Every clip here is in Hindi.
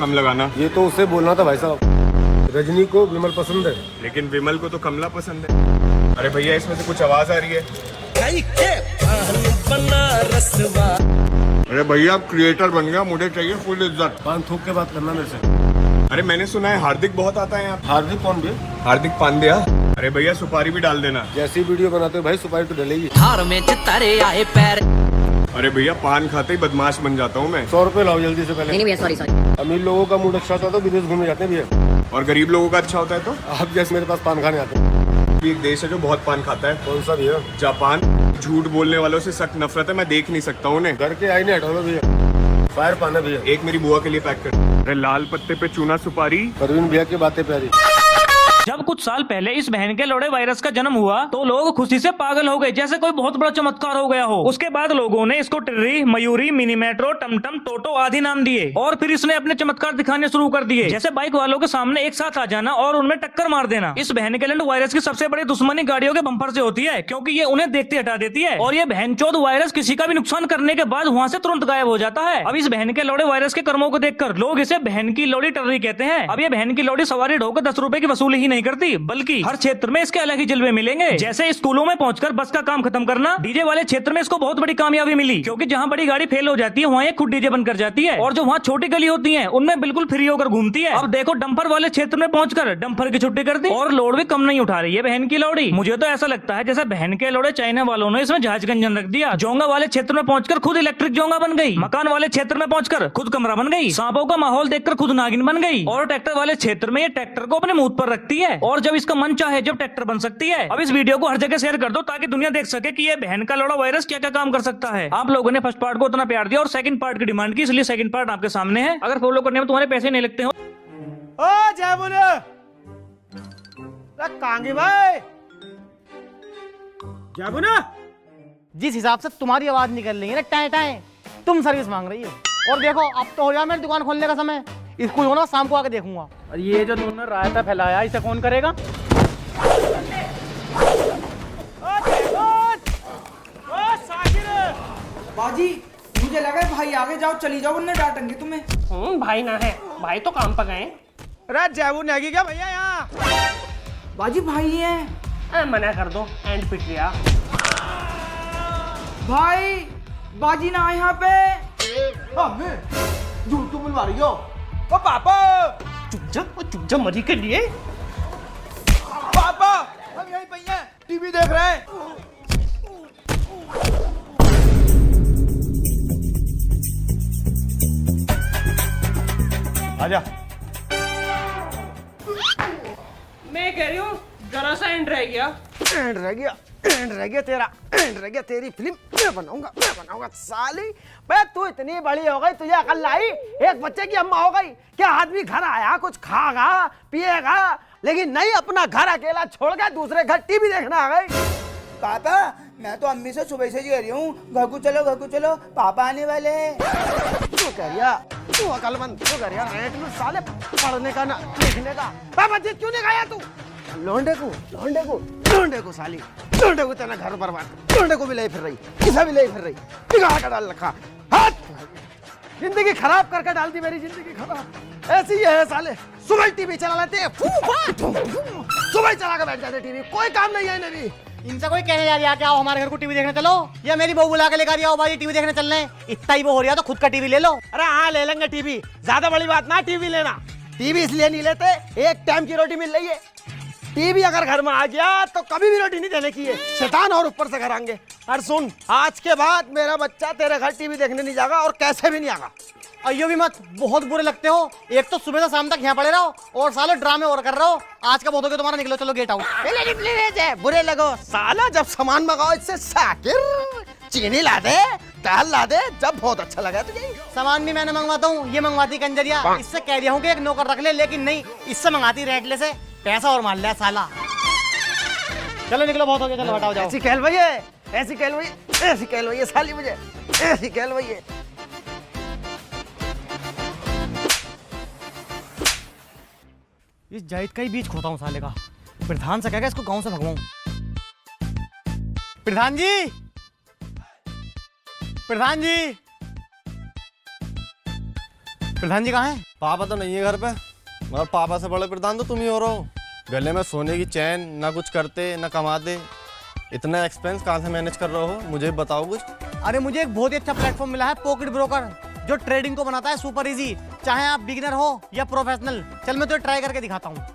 कम लगाना। ये तो उसे बोलना था भाई साहब। रजनी को विमल पसंद है, लेकिन विमल को तो कमला पसंद है। अरे भैया इसमें से कुछ आवाज आ रही है। अरे भैया आप क्रिएटर बन गया, मुझे चाहिए फुल इज्जत। पान थूक के बात करना मेरे से। अरे मैंने सुना है हार्दिक बहुत आता है यहाँ। हार्दिक कौन भी? हार्दिक पांड्या। अरे भैया सुपारी भी डाल देना। जैसी वीडियो बनाते हो भाई सुपारी तो डलेगी। थार में चितारे आए पैर। अरे भैया पान खाते ही बदमाश बन जाता हूँ मैं। 100 रुपए लाओ जल्दी से पहले। नहीं भैया सॉरी। अमीर लोगों का मूड अच्छा होता है तो विदेश घूमने जाते हैं भैया, और गरीब लोगों का अच्छा होता है तो आप जैसे मेरे पास पान खाने आते हैं। एक देश है जो बहुत पान खाता है। कौन सा भैया? जापान। झूठ बोलने वालों से सख्त नफरत है, मैं देख नहीं सकता उन्हें। घर के आईने हटा लो भैया। फायर पान है भैया। एक मेरी बुआ के लिए पैक कर। अरे लाल पत्ते पे चूना सुपारी। परवीन भैया की बातें प्यारी। जब कुछ साल पहले इस बहन के लौड़े वायरस का जन्म हुआ तो लोग खुशी से पागल हो गए, जैसे कोई बहुत बड़ा चमत्कार हो गया हो। उसके बाद लोगों ने इसको टिर्री, मयूरी, मिनी मेट्रो, टमटम, टोटो आदि नाम दिए और फिर इसने अपने चमत्कार दिखाने शुरू कर दिए, जैसे बाइक वालों के सामने एक साथ आ जाना और उनमें टक्कर मार देना। इस बहन के लंड वायरस की सबसे बड़ी दुश्मनी गाड़ियों के बम्पर से होती है, क्योंकि ये उन्हें देखते हटा देती है और ये बहनचोद वायरस किसी का भी नुकसान करने के बाद वहाँ से तुरंत गायब हो जाता है। अब इस बहन के लौड़े वायरस के कर्मों को देखकर लोग इसे बहन की लौड़ी टर्री कहते हैं। अब ये बहन की लौड़ी सवारी ढोकर 10 रुपए की वसूली ही नहीं करती, बल्कि हर क्षेत्र में इसके अलग ही जलवे मिलेंगे। जैसे स्कूलों में पहुंचकर बस का काम खत्म करना। डीजे वाले क्षेत्र में इसको बहुत बड़ी कामयाबी मिली, क्योंकि जहां बड़ी गाड़ी फेल हो जाती है वहां ये खुद डीजे बन कर जाती है और जो वहां छोटी गली होती है उनमें बिल्कुल फ्री होकर घूमती है। अब देखो डंपर वाले क्षेत्र में पहुंचकर डंपर की छुट्टी कर दी और लोड भी कम नहीं उठा रही है बहन की लौड़ी। मुझे तो ऐसा लगता है जैसे बहन के लौड़े चाइना वालों ने इसमें जहाज का इंजन रख दिया। जोंगा वाले क्षेत्र में पहुंचकर खुद इलेक्ट्रिक जोंगा बन गई। मकान वाले क्षेत्र में पहुंचकर खुद कमरा बन गई। सांपों का माहौल देखकर खुद नागिन बन गई और ट्रैक्टर वाले क्षेत्र में ये ट्रैक्टर को अपने मुंह पर रखती है और जब इसका मन चाहे जब ट्रैक्टर बन सकती है। अब इस वीडियो को हर जगह शेयर कर दो ताकि दुनिया देख सके कि ये बहन का लौड़ा वायरस क्या क्या काम कर सकता है। आप लोगों ने फर्स्ट पार्ट को उतना प्यार दिया और सेकंड पार्ट की डिमांड की, इसलिए सेकंड पार्ट आपके सामने है। अगर फॉलो करने में तुम्हारे पैसे नहीं लगते हो। ओ जय बोले कांगे भाई। जय बोले जिस हिसाब से तुम्हारी आवाज निकल रही है ना टाए टाए, तुम सर्विस मांग रही हो। और देखो अब तो हो गया मेरी दुकान खोलने का समय। इसको जो ना शाम को आके देखूंगा। और ये जो तुमने रायता फैलाया इसे कौन करेगा? बाजी मुझे लगा भाई आगे जाओ, चली जाओ, वरना डांटेंगे तुम्हें। भाई ना है, भाई तो काम पर गए। अरे जयबू नेगी क्या भैया यहाँ? बाजी भाई है। मना कर दो, एंड पिट गया। भाई बाजी ना यहाँ पे। झूठ क्यों बुलवा रही हो? ओ पापा चुप जा मरी के लिए। पापा हम यहीं पे हैं, टीवी देख रहे हैं। आजा। मैं कह रही हूँ जरा सा एंड रह गया। एंड रह गया, एंड रह गया तेरा, एंड रह गया। तेरी फिल्म मैं बनाऊंगा साली। बे तू इतनी बड़ी हो गई, तुझे अकल आई? एक बच्चे की अम्मा हो गई। क्या आदमी घर आया कुछ खागा पिएगा, लेकिन नहीं, अपना घर अकेला छोड़ के दूसरे घर टीवी देखना आ गई। पापा मैं तो अम्मी से सुबह से कह रही हूँ घर को चलो, पापा आने वाले हैं। तू कह रिया, तू अकलमंद, तू कह रिया रेट में साले पढ़ने का ना लिखने का। पापा जी क्यों नहीं खाया तू? लोंडे को साली, लोंडे को तेरा घर बर्बाद, लोंडे को भी ले फिर रही, किसा भी ले फिर रही, बिगाड़ कर डाल रखा। हाथ जिंदगी खराब करके डाल दी मेरी जिंदगी खराब। ऐसी ही है साले, सुबह टीवी चला लेते हैं, सुबह चला के बैठ जाते टीवी, कोई काम नहीं है इन्हें भी। इनसे कोई कहने जा रहा है क्या हमारे घर को टीवी देखने चलो, या मेरी बहू बुला के लेकर आओ भाई टीवी देखने चलने। इतना ही वो हो रहा तो खुद का टीवी ले लो। अरे हाँ ले लेंगे टीवी, ज्यादा बड़ी बात ना टीवी लेना। टीवी इसलिए नहीं लेते, एक टाइम की रोटी मिल रही है। टीवी अगर घर में आ गया तो कभी भी रोटी नहीं देने की है, शैतान और ऊपर से घर आएंगे। और सुन, आज के बाद मेरा बच्चा तेरे घर टीवी देखने नहीं जाएगा और कैसे भी नहीं आएगा। अयो भी मत, बहुत बुरे लगते हो। एक तो सुबह से शाम तक यहाँ पड़े रहो और सालों ड्रामे और कर रहे हो। आज का बहुत हो गया तुम्हारा, निकलो चलो गेट आउट। बुरे लगो साला, जब सामान मंगाओ इससे शाकिर चीनी ला दे, दाल ला दे, जब बहुत अच्छा लगा तुझे। सामान भी मैंने मंगवाता हूँ, ये मंगवाती कंजरिया। इससे कह दिया हूँ कि एक नौकर रख ले, लेकिन नहीं, इससे मंगाती रेटले से पैसा और मान लिया साला। चलो निकलो, बहुत हो गया, चलो हटाओ जाओ। ऐसी कहलवाई है, ऐसी कहलवाई, ऐसी कहलवाई है साली मुझे, ऐसी कहलवाई है। इस जाहिद का ही बीच खोता हूँ साले का। प्रधान से कहेगा इसको गांव से भगवाऊं। प्रधान जी, प्रधान जी। प्रधान जी कहाँ हैं? पापा तो नहीं है घर पे, मगर पापा से बड़े प्रधान तो तुम ही हो रहे हो। गले में सोने की चैन, ना कुछ करते ना कमाते, इतना एक्सपेंस कहाँ से मैनेज कर रहे हो, मुझे बताओ कुछ। अरे मुझे एक बहुत ही अच्छा प्लेटफॉर्म मिला है, पॉकेट ब्रोकर, जो ट्रेडिंग को बनाता है सुपर इजी, चाहे आप बिगिनर हो या प्रोफेशनल। चल मैं तो ट्राई करके दिखाता हूँ।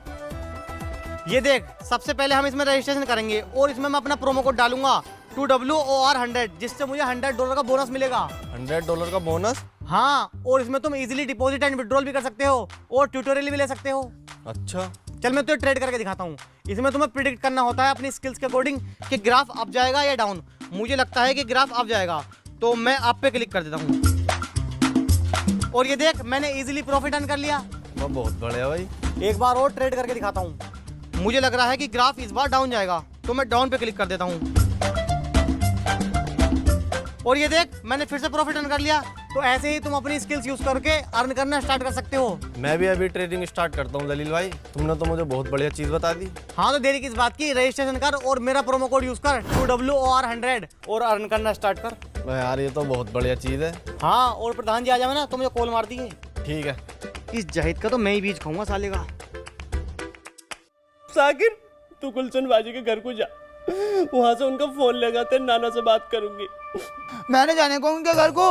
ये देख, सबसे पहले हम इसमें रजिस्ट्रेशन करेंगे और इसमें मैं अपना प्रोमो कोड डालूंगा 2WOR100, जिससे मुझे $100 का बोनस मिलेगा। $100 का बोनस? हाँ, और इसमें तुम इजीली डिपॉजिट एंड विड्रॉल भी कर सकते हो और ट्यूटोरियल भी ले सकते हो। अच्छा, चल मैं तो ट्रेड करके दिखाता हूँ। इसमें तुम्हें प्रिडिक्ट करना होता है अपनी स्किल्स के अकॉर्डिंग कि ग्राफ अप जाएगा या डाउन। मुझे लगता है कि ग्राफ अप जाएगा, तो मैं आप पे क्लिक कर देता हूँ और ये देख, मैंने इजीली प्रॉफिट अर्न कर लिया। वो बहुत बढ़िया भाई। एक बार और ट्रेड करके दिखाता हूँ। मुझे लग रहा है कि ग्राफ इस बार डाउन जाएगा, तो मैं डाउन पे क्लिक कर देता हूँ और ये देख, मैंने फिर से प्रॉफिट अर्न कर लिया। तो ऐसे ही तुम अपनी स्किल्स यूज करके अर्न करना स्टार्ट कर सकते हो। मैं भी अभी ट्रेडिंग स्टार्ट करता हूँ दलील भाई, तुमने तो मुझे बहुत बढ़िया चीज बता दी। हाँ, तो देरी किस बात की, रजिस्ट्रेशन कर और मेरा प्रोमो कोड यूज कर 2WOR100 और अर्न करना स्टार्ट कर। यार ये तो बहुत बढ़िया चीज है। हाँ, और प्रधान जी आ जाए ना तो मुझे कॉल मार दिए। ठीक है। इस जाहिद का तो मैं ही बीज खाऊंगा साले का। साकिर, तू गुलशन बाजी के घर को जा, वहां से उनका फोन लगाते नाना से बात करूंगी। मैंने जाने को उनके घर को,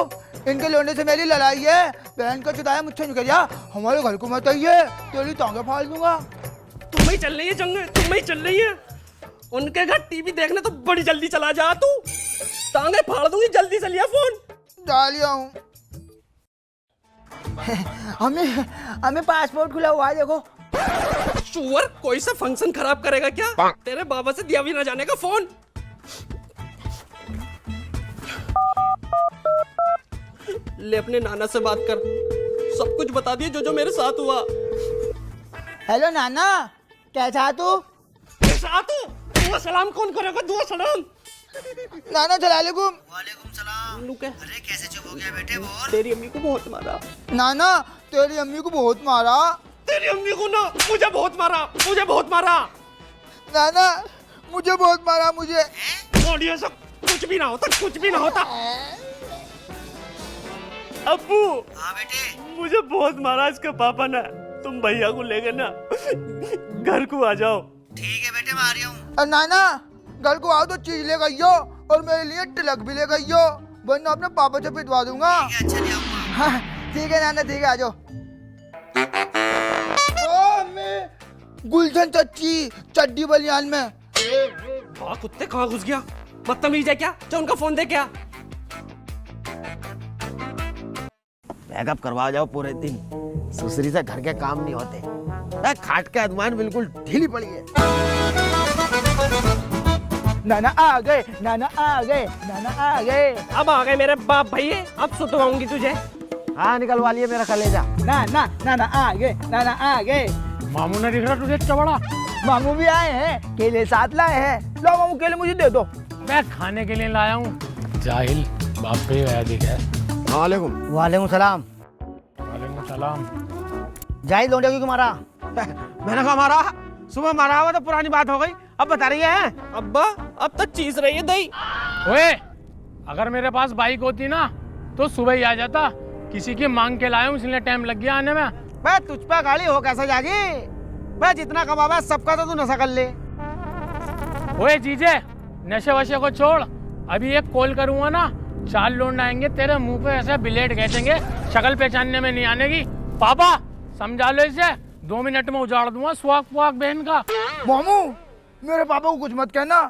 इनके लोने से मेरी लड़ाई है। बहन का चुदाया मुझसे निकल जा, हमारे घर को मत आइए, तेरी टांगे फाड़ दूंगा। तुम ही चल रही है जंग, तुम ही चल रही है। उनके घर टीवी देखने तो बड़ी जल्दी चला जा, तू टांगे फाड़ दूंगी, जल्दी से लिया फोन। डालिया हूँ। हमें पासपोर्ट खुला हुआ है, देखो। सुअर, कोई सा फंक्शन खराब करेगा क्या? तेरे बाबा से दिया भी ना जाने का फोन। ले अपने नाना से बात कर, सब कुछ बता दिए जो मेरे साथ हुआ। हेलो नाना, कैसा तू? कैसा तू? दुआ सलाम कौन करेगा? दुआ सलाम। नाना सलामुकुम। वालेकुम सलाम। अरे कैसे चुप हो गया बेटे, बोल। तेरी अम्मी को बहुत मारा। नाना, तेरी अम्मी को बहुत मारा। तेरी अम्मी को ना, मुझे बहुत मारा, मुझे बहुत मारा। नाना, मुझे बहुत मारा, मुझे। और सब कुछ भी ना होता, कुछ भी ना होता। अब्बू। हाँ बेटे। मुझे बहुत मारा इसके पापा ने। तुम भैया को लेकर ना घर को आ जाओ। ठीक है बेटे, मैं आ रही हूँ। नाना, घर को आओ तो चीज ले गई हो और मेरे लिए तिलक भी ले गई हो, वरना अपने पापा से पिटवा दूंगा। अच्छा ले आऊंगा। हाँ, ठीक है नाना, ठीक है, आ जाओ। गुलशन चच्ची चड्डी बलियान में। कुत्ते कहाँ घुस गया? बदतमीज है क्या? जो उनका फोन दे क्या? बैकअप करवा जाओ पूरे दिन, सुसरी से घर के काम नहीं होते। खाट के अदमान बिल्कुल ढीली पड़ी है। नाना आ गए, नाना आ गए, नाना आ गए। अब आ गए मेरे बाप भैया, अब सुतवाऊंगी तुझे। हाँ, निकलवा लिए मेरा कलेजा। नाना, नाना आ गए, नाना आ गए। मामू ने दिख रहा तुझे इतना बड़ा? मामू भी आए हैं, केले साथ लाए हैं। लो मामू, केले मुझे दे दो। मैं खाने के लिए लाया हूँ। जाहिल बाप पे आया दिख है। वालेकुम। वालेकुम सलाम। वालेकुम सलाम। जाहिद लौंडे को क्यों मारा? मैंने कहा मारा? सुबह मारा हुआ तो पुरानी बात हो गई, अब बता रही है। अब्बा, अब तक चीज रही है दही। ओए, अगर मेरे पास बाइक होती ना तो सुबह ही आ जाता। किसी की मांग के लाया हूँ, इसलिए टाइम लग गया आने में। मैं तुझ पे गाड़ी हो कैसे जागी? मैं जितना कमावा सबका तो तू नशा कर ले। ओए जीजे, नशे वशे को छोड़, अभी एक कॉल करूंगा ना, 4 लोग आएंगे तेरे मुंह पे ऐसे ब्लेड खींचेंगे, शक्ल पहचानने में नहीं आने की। पापा समझा लो इसे, 2 मिनट में उजाड़ दूंगा सुहाग पुहाग बहन का। मामू, मेरे पापा को कुछ मत कहना,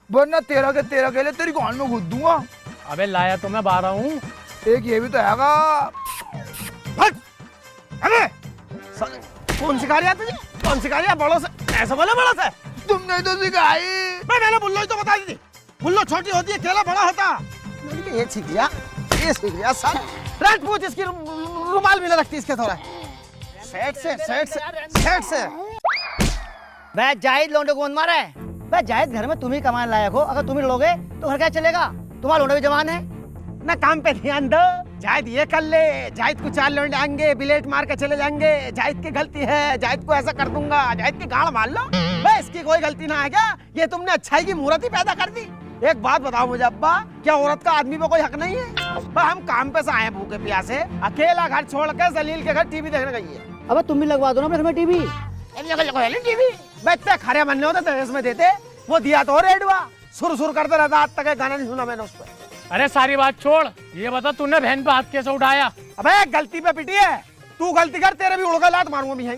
वरना 13 के 13 केले तेरी गांड में घुस दूंगा। अबे लाया तो मैं 12 हूँ। एक ये भी तो हैगा। अबे कौन सिखा रहा तुझे? कौन सिखा रहा? बड़ों से ऐसा बोला, बड़ों से? तुमने तो सिखाई। मैंने बुल्लो ही तो बता दी थी, बुल्लो छोटी होती है, केला बड़ा होता। मैंने ये सीख लिया, ये सीख लिया सब। रख पूछ इसकी, रुमाल भी ना रखती इसके थोड़ा। सेट से, सेट से, सेट से। मैं जाहिद लौंडे को कौन मारा है? मैं जाहिद घर में तुम ही कमाने लायक हो, अगर तुम ही लोगे तो घर क्या चलेगा? तुम्हारा लौंडा भी जवान है ना, काम पे ध्यान दो। जाहिद ये कर ले, जाहिद को 4 लौंडे आएंगे, बिलेट मार के चले जाएंगे। जाहिद की गलती है, जाहिद को ऐसा कर दूंगा, जाहिद की गाड़ मार लो। बे, इसकी कोई गलती ना है क्या? ये तुमने अच्छाई की मूर्त ही पैदा कर दी। एक बात बताओ मुझे अब्बा, क्या औरत का आदमी पे कोई हक नहीं है? भाई हम काम पे से आए हैं भूखे प्यासे, अकेला घर छोड़ के जलील के घर टीवी देखने गई है। अबे तुम भी लगवा दो ना अपने घर में टीवी। टीवी बच्चे खरे बनने होते तो इसमें देते, वो दिया तो रेडवा सुर करते रहता, आज तक गाना नहीं सुना मैंने उस पर। अरे सारी बात छोड़, ये बता तूने बहन पे हाथ कैसे उठाया? अबे गलती पे पिटी है, तू गलती कर, तेरे भी उड़गा लात मारूंगा भी है।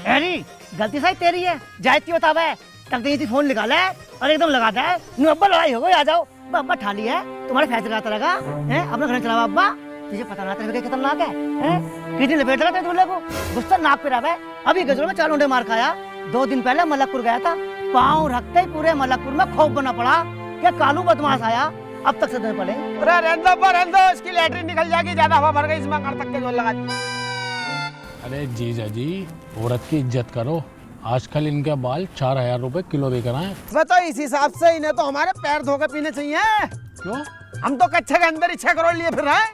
अरे गलती सही तेरी है, जायती बतावे तब तो फोन निकाला है और एकदम लगाता है अब्बा लड़ाई हो गई आ जाओ। अब्बा ठाली है तुम्हारे फैसला आता लगा है, अपना घर चलावा अब्बा, तुझे पता ना तेरे खतरनाक है? कितनी लपेट रहा तेरे दूल्हे को, गुस्सा नाक पे रहा। अभी गजरों में 4 लौंडे मार खाया। 2 दिन पहले मलकपुर गया था, पाँव रखते ही पूरे मलकपुर में खौफ बना पड़ा क्या कालू बदमाश आया, अब तक सदर पड़े। रहने इसकी लैटरिन निकल जाएगी, ज्यादा हवा भर गई इसमें कर तक के जोर लगा दी। अरे जीजा जी, औरत की इज्जत करो, आजकल इनके बाल 4000 रुपए किलो बिक रहे हैं। बताओ इस हिसाब से इन्हें तो हमारे पैर धो के पीने चाहिए। क्यों? हम तो कच्चे के अंदर ही 6 करोड़ लिए फिर रहे हैं।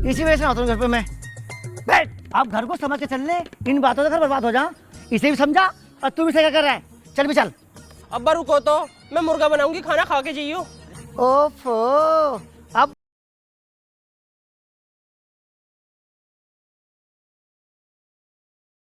इसी वजह से आता हूँ घर पे मैं। बैठ, आप घर को समझ के चल ले, इन बातों से घर बर्बाद हो जा। इसे भी समझा और तू भी क्या कर रहा है, चल भी चल। अब्बा रुको तो, मैं मुर्गा बनाऊंगी, खाना खा के जाइयो। ओफो,